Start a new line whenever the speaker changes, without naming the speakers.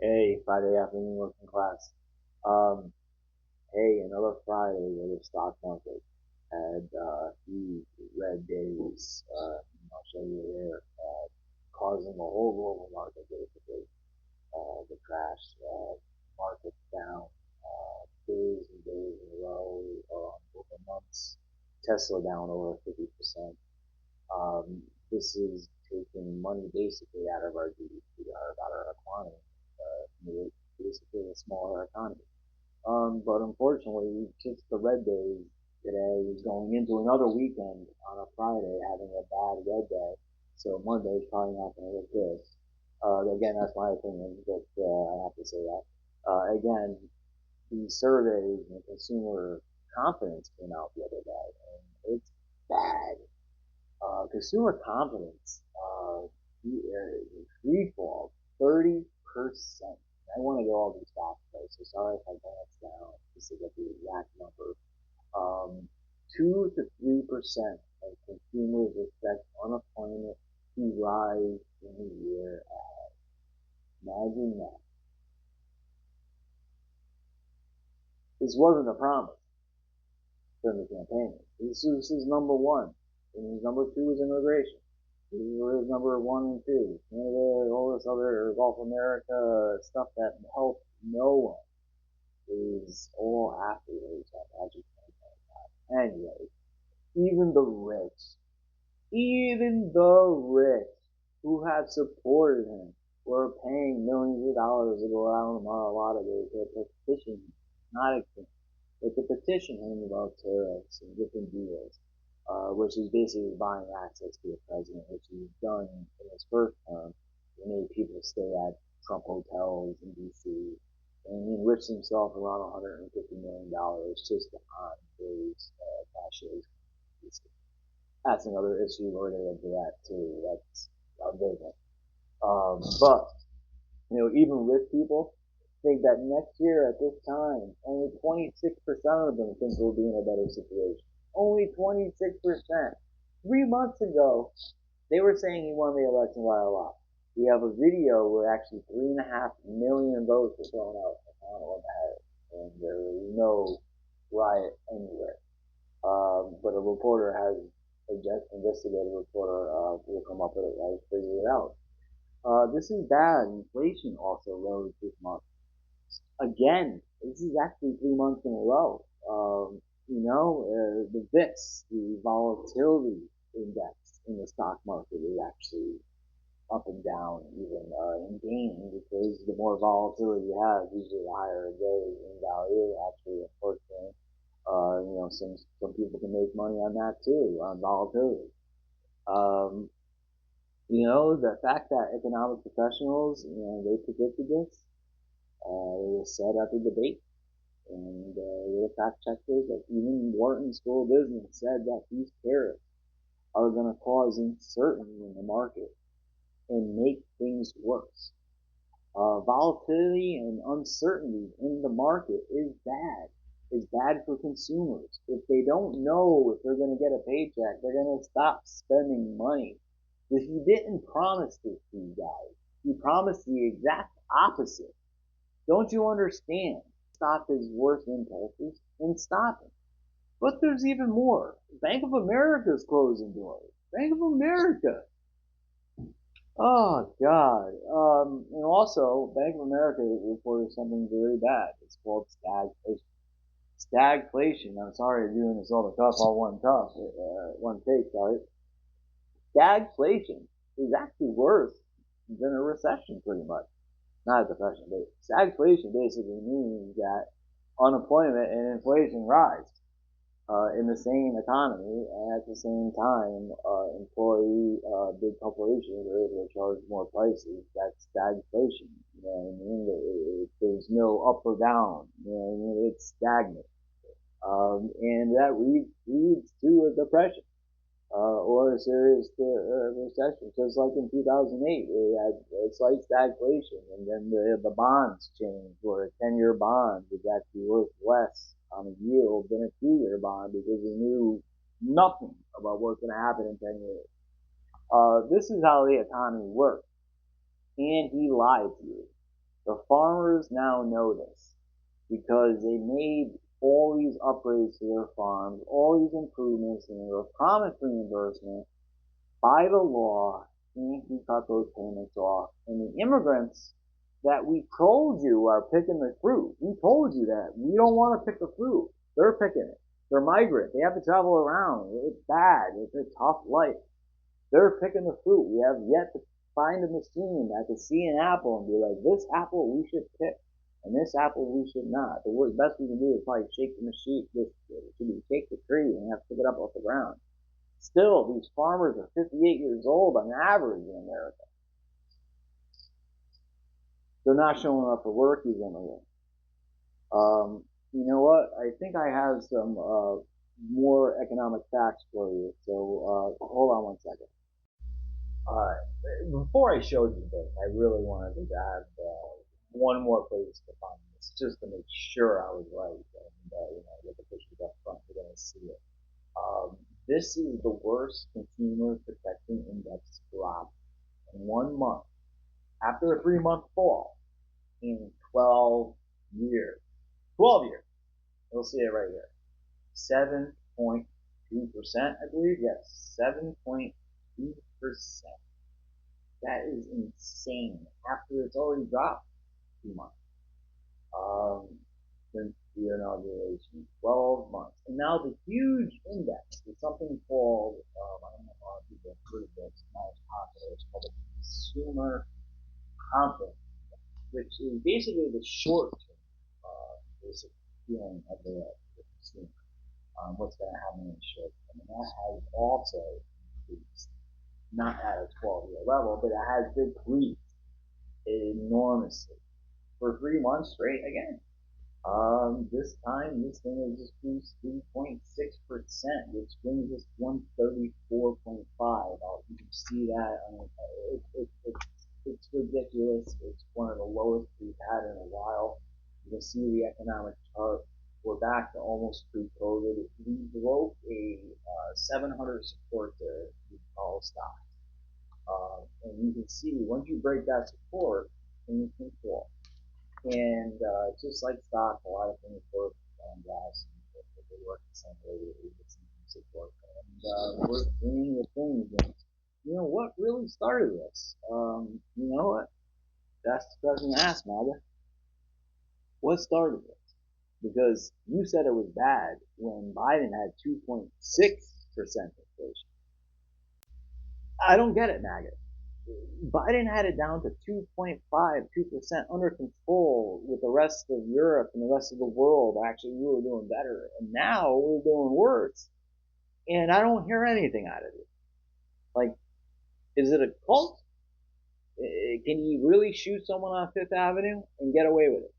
Hey, Friday afternoon working class. Um, hey, another Friday where the stock market had huge red days. I'll show you here, causing the whole global market basically to crash. Markets down days and days in a row, over months. Tesla down over 50%. Um, this is taking money basically out of our GDP, out of our economy, basically a smaller economy. But unfortunately, just the red days today is going into another weekend on a Friday, having a bad red day. So Monday's probably not going to look good. Again, that's my opinion, but I have to say that. Again, these surveys and consumer confidence came out the other day, and it's bad. Consumer confidence, free fall, 30%. I want to go all these facts, right? So sorry if I glance down just to get the exact number. Um, 2 to 3% of consumers expect unemployment to rise in the year ahead. Imagine that. This wasn't a promise during the campaign. This is number one. And number two is immigration. This is number one and two. Canada, all this other Gulf America stuff that helped no one is all after each other. Anyway, even the rich, even the rich who have supported him were paying millions of dollars to go out on a lot of their petition, not against, but to petition him about tariffs and different deals, which is basically buying access to the president, which he's done in his first term. He made people stay at Trump hotels in D.C. and he enriched himself around $150 million just on those cashiers. That's another issue. We're going to get to that too. That's a big one. But even rich people think that next year at this time, only 26% of them think we'll be in a better situation. Only 26%. 3 months ago, they were saying he won the election by a lot. We have a video where actually 3.5 million votes were thrown out. I don't know what that is. And there was no riot anywhere. But a reporter has, a investigative reporter will come up with it, right? Figure it out. This is bad. Inflation also rose this month. Again, this is actually 3 months in a row. The VIX, the volatility index in the stock market is actually up and down, even in gaining, because the more volatility you have, usually the higher it goes in value. Actually, unfortunately, some people can make money on that too, on volatility. Um, the fact that economic professionals, they predicted this, it was said at the debate, and the fact checkers, that even Wharton School of Business said that these tariffs are going to cause uncertainty in the market and make things worse. Volatility and uncertainty in the market is bad. Is bad for consumers. If they don't know if they're going to get a paycheck, they're going to stop spending money. If he didn't promise this to you guys, he promised the exact opposite. Don't you understand? Stop his worst impulses and stop him. But there's even more. Bank of America is closing doors. Bank of America. Oh God. And also, Bank of America reported something very bad. It's called stagflation. Stagflation. I'm sorry I'm doing this all the cuff, all one take. Sorry. Stagflation is actually worse than a recession, pretty much. Not a depression, but stagflation basically means that unemployment and inflation rise in the same economy, and at the same time, big corporations are able to charge more prices. That's stagflation. You know what I mean? There's no up or down. You know what I mean? It's stagnant. And that leads to a depression or a serious recession, just like in 2008, we had a slight stagflation, and then the bonds changed, where a 10-year bond is actually worth less on a yield than a 2-year bond because we knew nothing about what's going to happen in 10 years. This is how the economy works, and he lied to you. The farmers now know this because they made all these upgrades to their farms, all these improvements, and they were promised reimbursement by the law, and we cut those payments off. And the immigrants that we told you are picking the fruit, we told you that. We don't want to pick the fruit. They're picking it. They're migrant. They have to travel around. It's bad. It's a tough life. They're picking the fruit. We have yet to find a machine that can see an apple and be like, this apple we should pick, and this apple we should not. The best we can do is probably shake the machine, shake the tree and have to pick it up off the ground. Still, these farmers are 58 years old on average in America. They're not showing up for work, these immigrants. You know what? I think I have some more economic facts for you. So hold on one second. Alright, before I showed you this, I really wanted to add one more place to find this, just to make sure I was right, and with the pictures up front, you're going to see it. This is the worst consumer protection index drop in 1 month, after a 3-month fall, in 12 years. 12 years. You'll see it right here. 7.2%, I believe. Yes, 7.2%. That is insane. After it's already dropped 2 months. Since the inauguration, 12 months. And now the huge index is something called, I don't know how people have heard of this, it's not as popular, it's called the Consumer Confidence, which is basically the short-term basic feeling of the consumer. What's going to happen in the short term. And that has also increased, not at a 12-year level, but it has decreased enormously for 3 months straight again. This time, this thing has just boost 3.6%, which brings us 134.5. You can see that. I mean, it's ridiculous. It's one of the lowest we've had in a while. You can see the economic chart. We're back to almost pre-COVID. We broke a 700 support to all stocks. And you can see once you break that support, things can fall. And just like stock, a lot of things work on gas. They work the same way. They get some support. And we're seeing the things. And, what really started this? You know what? That's the question to ask, Maga. What started this? Because you said it was bad when Biden had 2.6% inflation. I don't get it, Maggot. Biden had it down to 2.5, 2% under control with the rest of Europe and the rest of the world. Actually, we were doing better. And now we're doing worse. And I don't hear anything out of it. Like, is it a cult? Can you really shoot someone on Fifth Avenue and get away with it?